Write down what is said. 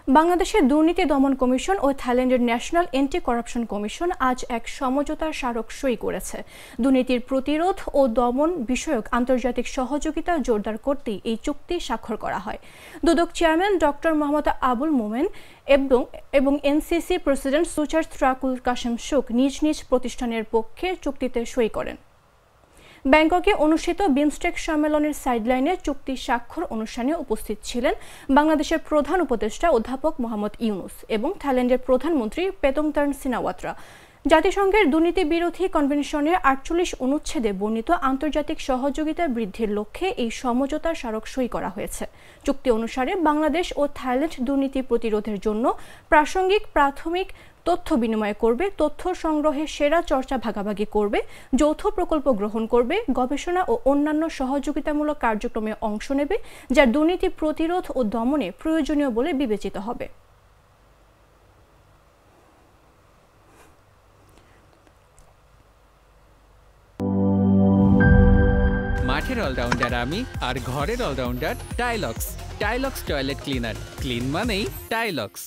বাংলাদেশের দুর্নীতি দমন কমিশন ও থাইল্যান্ডের ন্যাশনাল অ্যান্টি করাপশন কমিশন আজ এক সমঝোতার স্মারক সই করেছে। দুর্নীতির প্রতিরোধ ও দমন বিষয়ক আন্তর্জাতিক সহযোগিতা জোরদার করতেই এই চুক্তি স্বাক্ষর করা হয়। দুদক চেয়ারম্যান ডক্টর মোহাম্মদ আবুল মোমেন এবং এনসিসি প্রেসিডেন্ট সুচার ত্রাকুল কাশেম শুক নিজ নিজ প্রতিষ্ঠানের পক্ষে চুক্তিতে সই করেন। ব্যাংককে অনুষ্ঠিত বিমস্টেক সম্মেলনের সাইডলাইনে চুক্তি স্বাক্ষর অনুষ্ঠানে উপস্থিত ছিলেন বাংলাদেশের প্রধান উপদেষ্টা অধ্যাপক মোহাম্মদ ইউনুস এবং থাইল্যান্ডের প্রধানমন্ত্রী পেতংতার্ন সিনাওয়াত্রা। জাতিসংঘের দুর্নীতি বিরোধী কনভেনশনের ৪৮ অনুচ্ছেদে বর্ণিত আন্তর্জাতিক সহযোগিতা বৃদ্ধির লক্ষ্যে এই সমঝোতার স্মারক সই করা হয়েছে। চুক্তি অনুসারে বাংলাদেশ ও থাইল্যান্ড দুর্নীতি প্রতিরোধের জন্য প্রাসঙ্গিক প্রাথমিক তথ্য বিনিময় করবে, তথ্য সংগ্রহে সেরা চর্চা ভাগাভাগি করবে, যৌথ প্রকল্প গ্রহণ করবে, গবেষণা ও অন্যান্য সহযোগিতামূলক কার্যক্রমে অংশ নেবে, যা দুর্নীতি প্রতিরোধ ও দমনে প্রয়োজনীয় বলে বিবেচিত হবে। মাঠের অলরাউন্ডার আমি, আর ঘরের allrounder Tylox. Tylox toilet cleaner, clean মানেই টাইলক্স।